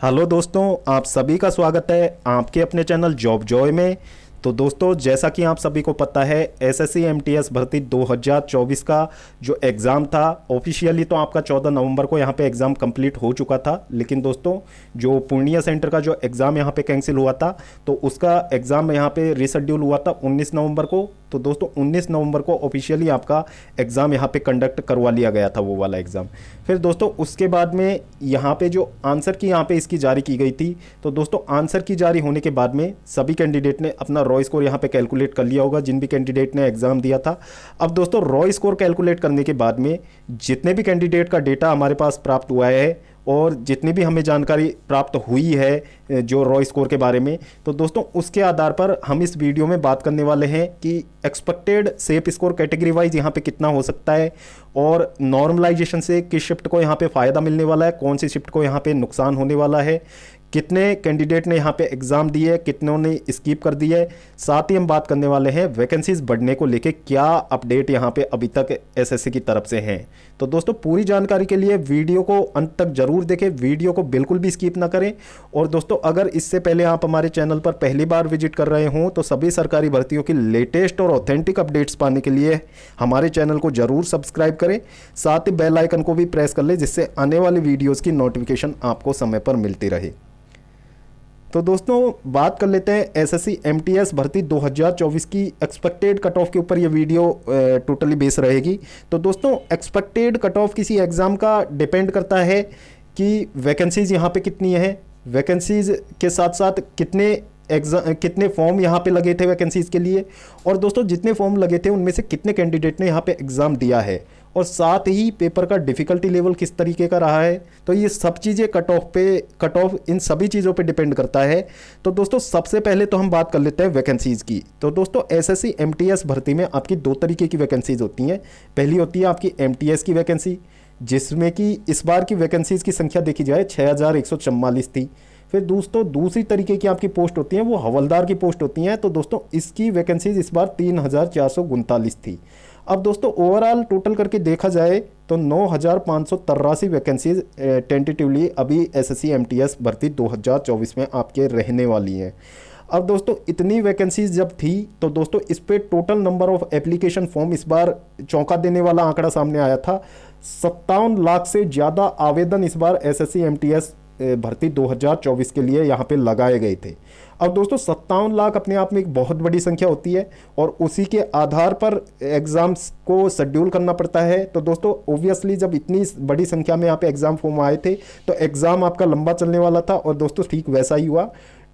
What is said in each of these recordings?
Hello दोस्तों, आप सभी का स्वागत है आपके अपने चैनल जॉब जॉय में। तो दोस्तों, जैसा कि आप सभी को पता है, एसएससी एमटीएस भर्ती 2024 का जो एग्ज़ाम था ऑफिशियली तो आपका 14 नवंबर को यहाँ पे एग्ज़ाम कंप्लीट हो चुका था। लेकिन दोस्तों, जो पूर्णिया सेंटर का जो एग्ज़ाम यहाँ पे कैंसिल हुआ था, तो उसका एग्ज़ाम यहाँ पे रिशेड्यूल हुआ था 19 नवंबर को। तो दोस्तों 19 नवंबर को ऑफिशियली आपका एग्ज़ाम यहाँ पे कंडक्ट करवा लिया गया था, वो वाला एग्ज़ाम। फिर दोस्तों उसके बाद में यहाँ पे जो आंसर की यहाँ पे इसकी जारी की गई थी, तो दोस्तों आंसर की जारी होने के बाद में सभी कैंडिडेट ने अपना रॉ स्कोर यहाँ पे कैलकुलेट कर लिया होगा, जिन भी कैंडिडेट ने एग्ज़ाम दिया था। अब दोस्तों रॉ स्कोर कैलकुलेट करने के बाद में जितने भी कैंडिडेट का डेटा हमारे पास प्राप्त हुआ है और जितनी भी हमें जानकारी प्राप्त हुई है जो रॉ स्कोर के बारे में, तो दोस्तों उसके आधार पर हम इस वीडियो में बात करने वाले हैं कि expected safe score category wise यहाँ पे कितना हो सकता है और नॉर्मलाइजेशन से किस शिफ्ट को यहाँ पे फ़ायदा मिलने वाला है, कौन सी शिफ्ट को यहाँ पे नुकसान होने वाला है, कितने कैंडिडेट ने यहाँ पे एग्ज़ाम दिए, कितनों ने स्किप कर दिया है। साथ ही हम बात करने वाले हैं वैकेंसीज बढ़ने को लेके क्या अपडेट यहाँ पे अभी तक एसएससी की तरफ से हैं। तो दोस्तों पूरी जानकारी के लिए वीडियो को अंत तक जरूर देखें, वीडियो को बिल्कुल भी स्किप ना करें। और दोस्तों अगर इससे पहले आप हमारे चैनल पर पहली बार विजिट कर रहे हों तो सभी सरकारी भर्तियों की लेटेस्ट और ऑथेंटिक अपडेट्स पाने के लिए हमारे चैनल को जरूर सब्सक्राइब करें, साथ ही बेल आइकन को भी प्रेस कर लें जिससे आने वाली वीडियोज़ की नोटिफिकेशन आपको समय पर मिलती रहे। तो दोस्तों बात कर लेते हैं एसएससी एमटीएस भर्ती 2024 की एक्सपेक्टेड कट ऑफ के ऊपर ये वीडियो टोटली बेस रहेगी। तो दोस्तों एक्सपेक्टेड कट ऑफ किसी एग्ज़ाम का डिपेंड करता है कि वैकेंसीज़ यहाँ पे कितनी है, वैकेंसीज़ के साथ साथ कितने फॉर्म यहाँ पे लगे थे वैकेंसीज़ के लिए, और दोस्तों जितने फॉर्म लगे थे उनमें से कितने कैंडिडेट ने यहाँ पे एग्ज़ाम दिया है, और साथ ही पेपर का डिफ़िकल्टी लेवल किस तरीके का रहा है। तो ये सब चीज़ें कट ऑफ इन सभी चीज़ों पे डिपेंड करता है। तो दोस्तों सबसे पहले तो हम बात कर लेते हैं वैकेंसीज़ की। तो दोस्तों एसएससी एमटीएस भर्ती में आपकी दो तरीके की वैकेंसीज़ होती हैं। पहली होती है आपकी एमटीएस की वैकेंसी, जिसमें कि इस बार की वैकेंसीज़ की संख्या देखी जाए 6144 थी। फिर दोस्तों दूसरी तरीके की आपकी पोस्ट होती हैं, वो हवलदार की पोस्ट होती हैं। तो दोस्तों इसकी वैकेंसीज इस बार 3439 थी। अब दोस्तों ओवरऑल टोटल करके देखा जाए तो 9583 वैकेंसीज टेंटेटिवली अभी एसएससी एमटीएस भर्ती 2024 में आपके रहने वाली हैं। अब दोस्तों इतनी वैकेंसीज जब थी तो दोस्तों इस पे total number of application form इस बार चौंका देने वाला आंकड़ा सामने आया था। 57 लाख से ज़्यादा आवेदन इस बार एसएससी एमटीएस भर्ती 2024 के लिए यहाँ पे लगाए गए थे। अब दोस्तों 57 लाख अपने आप में एक बहुत बड़ी संख्या होती है और उसी के आधार पर एग्ज़ाम्स को शेड्यूल करना पड़ता है। तो दोस्तों ओबियसली जब इतनी बड़ी संख्या में यहाँ पे एग्ज़ाम फॉर्म आए थे तो एग्ज़ाम आपका लंबा चलने वाला था, और दोस्तों ठीक वैसा ही हुआ।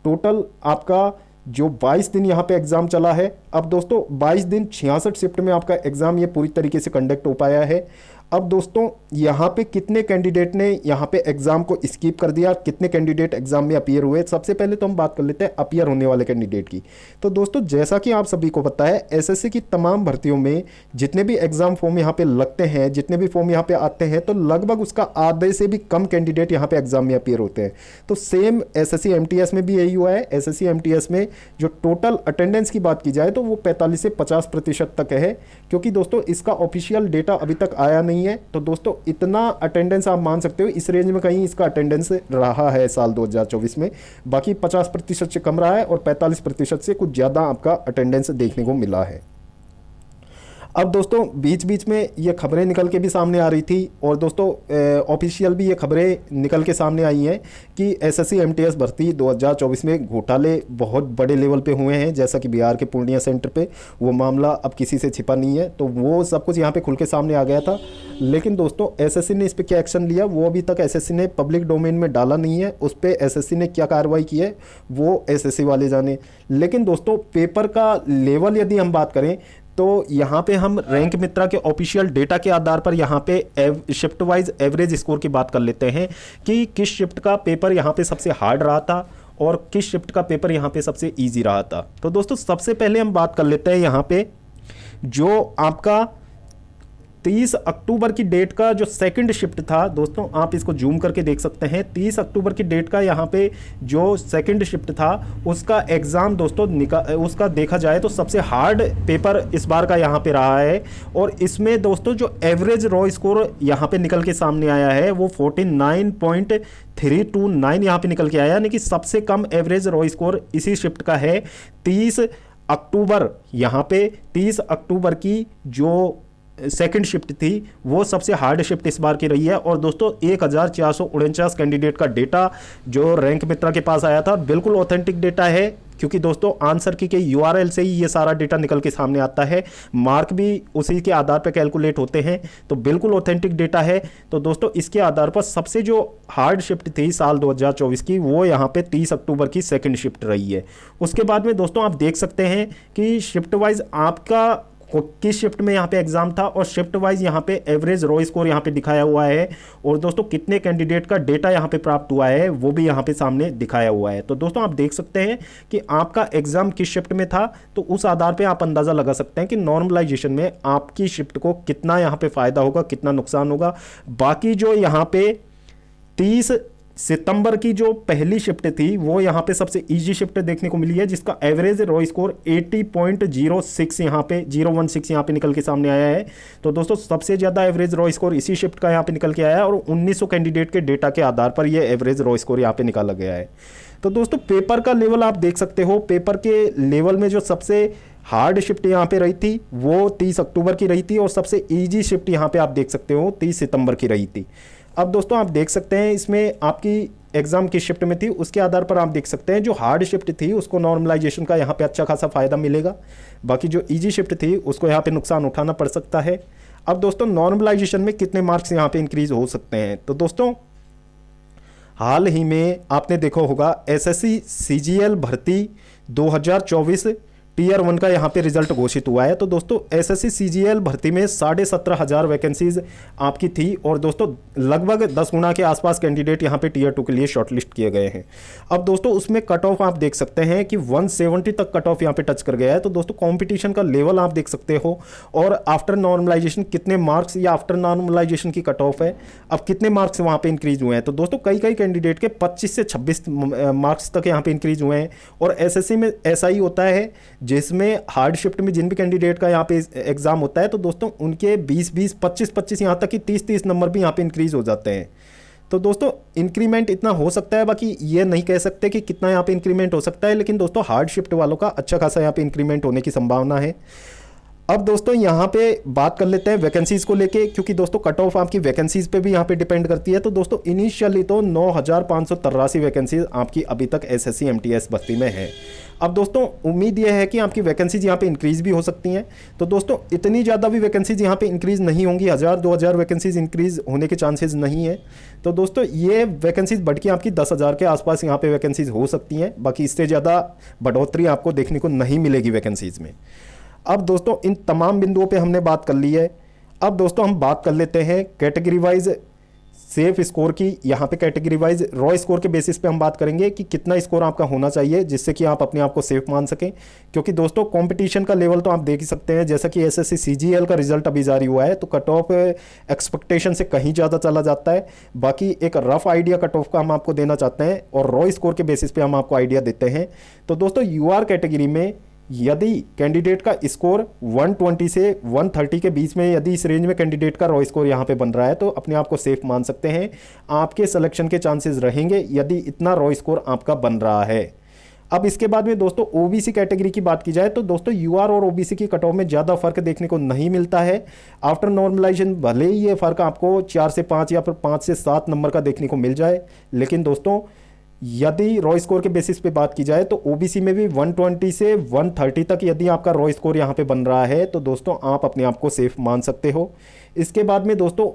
टोटल आपका जो 22 दिन यहाँ पे एग्ज़ाम चला है। अब दोस्तों 22 दिन 66 शिफ्ट में आपका एग्ज़ाम ये पूरी तरीके से कंडक्ट हो पाया है। अब दोस्तों यहाँ पे कितने कैंडिडेट ने यहाँ पे एग्ज़ाम को स्किप कर दिया, कितने कैंडिडेट एग्ज़ाम में अपीयर हुए, सबसे पहले तो हम बात कर लेते हैं अपीयर होने वाले कैंडिडेट की। तो दोस्तों जैसा कि आप सभी को पता है एसएससी की तमाम भर्तियों में जितने भी एग्ज़ाम फॉर्म यहाँ पे लगते हैं, जितने भी फॉर्म यहाँ पे आते हैं, तो लगभग उसका आधे से भी कम कैंडिडेट यहाँ पे एग्ज़ाम में अपीयर होते हैं। तो सेम एसएससी एमटीएस में भी यही हुआ है। एसएससी एमटीएस में जो टोटल अटेंडेंस की बात की जाए तो वो 45 से 50% तक है, क्योंकि दोस्तों इसका ऑफिशियल डेटा अभी तक आया नहीं है। तो दोस्तों इतना अटेंडेंस आप मान सकते हो, इस रेंज में कहीं इसका अटेंडेंस रहा है साल 2024 में। बाकी 50% से कम रहा है और 45% से कुछ ज़्यादा आपका अटेंडेंस देखने को मिला है। अब दोस्तों बीच बीच में ये खबरें निकल के भी सामने आ रही थी, और दोस्तों ऑफिशियल भी ये खबरें निकल के सामने आई हैं कि एसएससी एमटीएस भर्ती 2024 में घोटाले बहुत बड़े लेवल पे हुए हैं, जैसा कि बिहार के पूर्णिया सेंटर पे। वो मामला अब किसी से छिपा नहीं है, तो वो सब कुछ यहाँ पे खुल के सामने आ गया था। लेकिन दोस्तों एसएससी ने इस पर क्या एक्शन लिया वो अभी तक एसएससी ने पब्लिक डोमेन में डाला नहीं है। उस पर एसएससी ने क्या कार्रवाई की है वो एसएससी वाले जाने। लेकिन दोस्तों पेपर का लेवल यदि हम बात करें तो यहाँ पे हम रैंक मित्रा के ऑफिशियल डेटा के आधार पर यहाँ पे शिफ्ट वाइज एवरेज स्कोर की बात कर लेते हैं कि किस शिफ्ट का पेपर यहाँ पे सबसे हार्ड रहा था और किस शिफ्ट का पेपर यहाँ पे सबसे इजी रहा था। तो दोस्तों सबसे पहले हम बात कर लेते हैं यहाँ पे जो आपका 30 अक्टूबर की डेट का जो सेकंड शिफ्ट था दोस्तों, आप इसको जूम करके देख सकते हैं। 30 अक्टूबर की डेट का यहाँ पे जो सेकंड शिफ्ट था उसका एग्ज़ाम दोस्तों उसका देखा जाए तो सबसे हार्ड पेपर इस बार का यहाँ पे रहा है। और इसमें दोस्तों जो एवरेज रॉ स्कोर यहाँ पे निकल के सामने आया है वो 49.329 यहाँ पे निकल के आया, यानी कि सबसे कम एवरेज रॉ स्कोर इसी शिफ्ट का है। 30 अक्टूबर यहाँ पे 30 अक्टूबर की जो सेकंड शिफ्ट थी वो सबसे हार्ड शिफ्ट इस बार की रही है। और दोस्तों 1449 कैंडिडेट का डेटा जो रैंक मित्रा के पास आया था बिल्कुल ऑथेंटिक डेटा है, क्योंकि दोस्तों आंसर की के यूआरएल से ही ये सारा डेटा निकल के सामने आता है, मार्क भी उसी के आधार पर कैलकुलेट होते हैं, तो बिल्कुल ऑथेंटिक डेटा है। तो दोस्तों इसके आधार पर सबसे जो हार्ड शिफ्ट थी साल 2024 की वो यहाँ पे 30 अक्टूबर की सेकंड शिफ्ट रही है। उसके बाद में दोस्तों आप देख सकते हैं कि शिफ्ट वाइज आपका किस शिफ्ट में यहाँ पे एग्जाम था और शिफ्ट वाइज यहाँ पे एवरेज रॉ स्कोर यहाँ पे दिखाया हुआ है, और दोस्तों कितने कैंडिडेट का डेटा यहाँ पे प्राप्त हुआ है वो भी यहाँ पे सामने दिखाया हुआ है। तो दोस्तों आप देख सकते हैं कि आपका एग्जाम किस शिफ्ट में था, तो उस आधार पे आप अंदाज़ा लगा सकते हैं कि नॉर्मलाइजेशन में आपकी शिफ्ट को कितना यहाँ पे फ़ायदा होगा, कितना नुकसान होगा। बाकी जो यहाँ पे 30 सितंबर की जो पहली शिफ्ट थी वो यहाँ पे सबसे इजी शिफ्ट देखने को मिली है, जिसका एवरेज रॉ स्कोर 80.06 यहाँ पे 016 यहाँ पे निकल के सामने आया है। तो दोस्तों सबसे ज़्यादा एवरेज रॉ स्कोर इसी शिफ्ट का यहाँ पे निकल के आया है, और 1900 कैंडिडेट के डेटा के आधार पर ये एवरेज रॉ स्कोर यहाँ पे निकाला गया है। तो दोस्तों पेपर का लेवल आप देख सकते हो, पेपर के लेवल में जो सबसे हार्ड शिफ्ट यहाँ पे रही थी वो 30 अक्टूबर की रही थी, और सबसे ईजी शिफ्ट यहाँ पे आप देख सकते हो 30 सितंबर की रही थी। अब दोस्तों आप देख सकते हैं इसमें आपकी एग्जाम की शिफ्ट में थी, उसके आधार पर आप देख सकते हैं जो हार्ड शिफ्ट थी उसको नॉर्मलाइजेशन का यहाँ पे अच्छा खासा फायदा मिलेगा, बाकी जो इजी शिफ्ट थी उसको यहाँ पे नुकसान उठाना पड़ सकता है। अब दोस्तों नॉर्मलाइजेशन में कितने मार्क्स यहाँ पे इंक्रीज हो सकते हैं, तो दोस्तों हाल ही में आपने देखा होगा एसएससी सीजीएल भर्ती 2024 टीयर 1 का यहाँ पे रिजल्ट घोषित हुआ है। तो दोस्तों एसएससी सीजीएल भर्ती में 17,500 वैकेंसीज आपकी थी, और दोस्तों लगभग 10 गुना के आसपास कैंडिडेट यहाँ पे टीयर 2 के लिए शॉर्टलिस्ट किए गए हैं। अब दोस्तों उसमें कट ऑफ आप देख सकते हैं कि 170 तक कट ऑफ यहाँ पे टच कर गया है। तो दोस्तों कंपटीशन का लेवल आप देख सकते हो, और आफ्टर नॉर्मलाइजेशन कितने मार्क्स या आफ्टर नॉर्मलाइजेशन की कट ऑफ है, अब कितने मार्क्स वहाँ पे इंक्रीज हुए हैं। तो दोस्तों कई कैंडिडेट के 25 से 26 मार्क्स तक यहाँ पे इंक्रीज हुए हैं। और एसएससी में ऐसा ही होता है, जिसमें हार्ड शिफ्ट में जिन भी कैंडिडेट का यहाँ पे एग्जाम होता है तो दोस्तों उनके 20-20 25-25 यहाँ तक कि 30-30 नंबर भी यहाँ पे इंक्रीज हो जाते हैं। तो दोस्तों इंक्रीमेंट इतना हो सकता है, बाकी ये नहीं कह सकते कि कितना यहाँ पे इंक्रीमेंट हो सकता है, लेकिन दोस्तों हार्ड शिफ्ट वालों का अच्छा खासा यहाँ पे इंक्रीमेंट होने की संभावना है। अब दोस्तों यहाँ पे बात कर लेते हैं वैकेंसीज़ को लेके, क्योंकि दोस्तों कट ऑफ आपकी वैकेंसीज़ पे भी यहाँ पे डिपेंड करती है। तो दोस्तों इनिशियली तो 9,583 वैकेंसीज आपकी अभी तक एसएससी एमटीएस भर्ती में है। अब दोस्तों उम्मीद यह है कि आपकी वैकेंसीज यहाँ पे इंक्रीज़ भी हो सकती हैं। तो दोस्तों इतनी ज़्यादा भी वैकेंसीज यहाँ पे इंक्रीज़ नहीं होंगी, 1,000-2,000 वैकेंसीज इंक्रीज़ होने के चांसेस नहीं है। तो दोस्तों ये वैकेंसीज बढ़ के आपकी 10,000 के आसपास यहाँ पे वैकेंसीज हो सकती हैं, बाकी इससे ज़्यादा बढ़ोतरी आपको देखने को नहीं मिलेगी वैकेंसीज में। अब दोस्तों इन तमाम बिंदुओं पे हमने बात कर ली है। अब दोस्तों हम बात कर लेते हैं कैटेगरी वाइज सेफ स्कोर की। यहाँ पे कैटेगरी वाइज रॉ स्कोर के बेसिस पे हम बात करेंगे कि कितना स्कोर आपका होना चाहिए जिससे कि आप अपने आप को सेफ मान सकें, क्योंकि दोस्तों कंपटीशन का लेवल तो आप देख ही सकते हैं। जैसा कि एसएससी सीजीएल का रिजल्ट अभी जारी हुआ है तो कट ऑफ एक्सपेक्टेशन से कहीं ज़्यादा चला जाता है। बाकी एक रफ आइडिया कट ऑफ का हम आपको देना चाहते हैं और रॉ स्कोर के बेसिस पे हम आपको आइडिया देते हैं। तो दोस्तों यूआर कैटेगरी में यदि कैंडिडेट का स्कोर 120 से 130 के बीच में, यदि इस रेंज में कैंडिडेट का रॉ स्कोर यहाँ पे बन रहा है तो अपने आप को सेफ मान सकते हैं। आपके सिलेक्शन के चांसेस रहेंगे यदि इतना रॉ स्कोर आपका बन रहा है। अब इसके बाद में दोस्तों ओबीसी कैटेगरी की बात की जाए तो दोस्तों यूआर और ओबीसी की कट ऑफ में ज़्यादा फर्क देखने को नहीं मिलता है। आफ्टर नॉर्मलाइजेशन भले ही ये फर्क आपको 4 से 5 या फिर 5 से 7 नंबर का देखने को मिल जाए, लेकिन दोस्तों यदि रॉ स्कोर के बेसिस पे बात की जाए तो ओबीसी में भी 120 से 130 तक यदि आपका रॉ स्कोर यहाँ पे बन रहा है तो दोस्तों आप अपने आप को सेफ मान सकते हो। इसके बाद में दोस्तों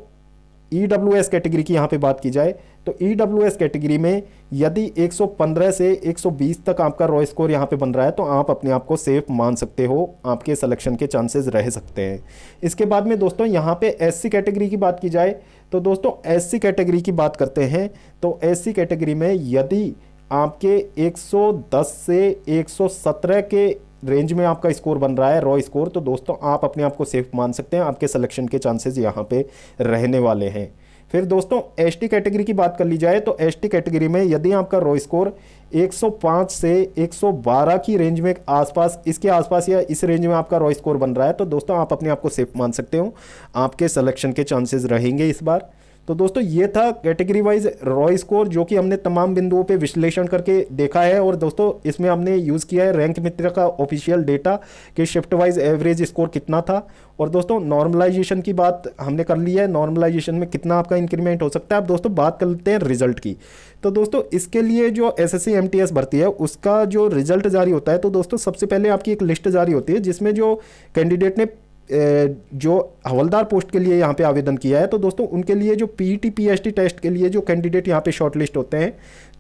ईडब्ल्यूएस कैटेगरी की यहाँ पे बात की जाए तो ईडब्ल्यूएस कैटेगरी में यदि 115 से 120 तक आपका रॉ स्कोर यहाँ पे बन रहा है तो आप अपने आप को सेफ मान सकते हो, आपके सिलेक्शन के चांसेस रह सकते हैं। इसके बाद में दोस्तों यहाँ पे एससी कैटेगरी की बात की जाए तो दोस्तों एससी कैटेगरी की बात करते हैं तो एससी कैटेगरी में यदि आपके 110 से 117 के रेंज में आपका स्कोर बन रहा है रॉ स्कोर, तो दोस्तों आप अपने आप को सेफ मान सकते हैं, आपके सिलेक्शन के चांसेस यहाँ पे रहने वाले हैं। फिर दोस्तों एसटी कैटेगरी की बात कर ली जाए तो एसटी कैटेगरी में यदि आपका रॉ स्कोर 105 से 112 की रेंज में आसपास, इसके आसपास या इस रेंज में आपका रॉ स्कोर बन रहा है, तो दोस्तों आप अपने आप को सेफ मान सकते हो, आपके सिलेक्शन के चांसेस रहेंगे इस बार। तो दोस्तों ये था कैटेगरी वाइज रॉ स्कोर, जो कि हमने तमाम बिंदुओं पे विश्लेषण करके देखा है। और दोस्तों इसमें हमने यूज़ किया है रैंक मित्र का ऑफिशियल डेटा कि शिफ्ट वाइज एवरेज स्कोर कितना था। और दोस्तों नॉर्मलाइजेशन की बात हमने कर ली है, नॉर्मलाइजेशन में कितना आपका इंक्रीमेंट हो सकता है। अब दोस्तों बात कर लेते हैं रिजल्ट की। तो दोस्तों इसके लिए जो एसएससी एमटीएस भर्ती है उसका जो रिजल्ट जारी होता है, तो दोस्तों सबसे पहले आपकी एक लिस्ट जारी होती है जिसमें जो कैंडिडेट ने जो हवलदार पोस्ट के लिए यहाँ पे आवेदन किया है, तो दोस्तों उनके लिए जो पीईटी पीएसटी टेस्ट के लिए जो कैंडिडेट यहाँ पे शॉर्ट लिस्ट होते हैं,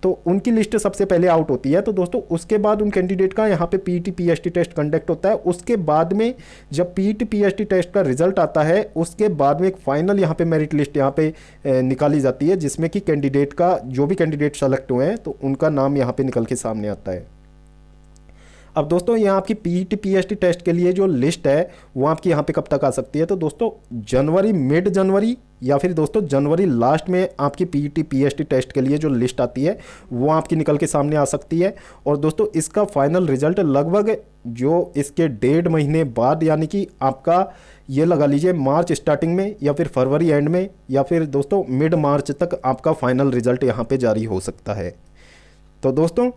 तो उनकी लिस्ट सबसे पहले आउट होती है। तो दोस्तों उसके बाद उन कैंडिडेट का यहाँ पे पीईटी पीएसटी टेस्ट कंडक्ट होता है। उसके बाद में जब पीईटी पीएसटी टेस्ट का रिजल्ट आता है, उसके बाद में एक फाइनल यहाँ पे मेरिट लिस्ट यहाँ पे निकाली जाती है, जिसमें कि कैंडिडेट का जो भी कैंडिडेट सेलेक्ट हुए हैं तो उनका नाम यहाँ पे निकल के सामने आता है। अब दोस्तों यहाँ आपकी पीईटी पीएसटी टेस्ट के लिए जो लिस्ट है वो आपकी यहाँ पे कब तक आ सकती है, तो दोस्तों जनवरी, मिड जनवरी या फिर दोस्तों जनवरी लास्ट में आपकी पीईटी पीएसटी टेस्ट के लिए जो लिस्ट आती है वो आपकी निकल के सामने आ सकती है। और दोस्तों इसका फाइनल रिजल्ट लगभग जो इसके 1.5 महीने बाद, यानी कि आपका ये लगा लीजिए मार्च स्टार्टिंग में या फिर फरवरी एंड में या फिर दोस्तों मिड मार्च तक आपका फाइनल रिजल्ट यहाँ पे जारी हो सकता है। तो दोस्तों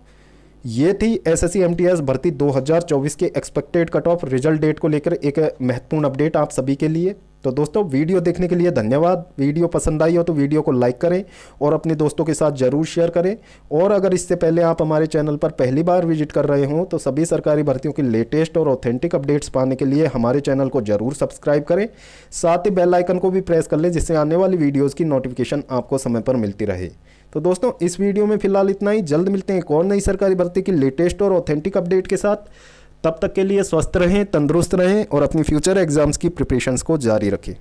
ये थी एसएससी एमटीएस भर्ती 2024 के expected cut off result date को लेकर एक महत्वपूर्ण अपडेट आप सभी के लिए। तो दोस्तों वीडियो देखने के लिए धन्यवाद। वीडियो पसंद आई हो तो वीडियो को लाइक करें और अपने दोस्तों के साथ ज़रूर शेयर करें। और अगर इससे पहले आप हमारे चैनल पर पहली बार विजिट कर रहे हों तो सभी सरकारी भर्तियों की लेटेस्ट और ऑथेंटिक अपडेट्स पाने के लिए हमारे चैनल को ज़रूर सब्सक्राइब करें। साथ ही बेल आइकन को भी प्रेस कर लें जिससे आने वाली वीडियोज़ की नोटिफिकेशन आपको समय पर मिलती रहे। तो दोस्तों इस वीडियो में फिलहाल इतना ही। जल्द मिलते हैं एक और नई सरकारी भर्ती की लेटेस्ट और ऑथेंटिक अपडेट के साथ। तब तक के लिए स्वस्थ रहें, तंदुरुस्त रहें और अपनी फ्यूचर एग्जाम्स की प्रिपरेशंस को जारी रखें।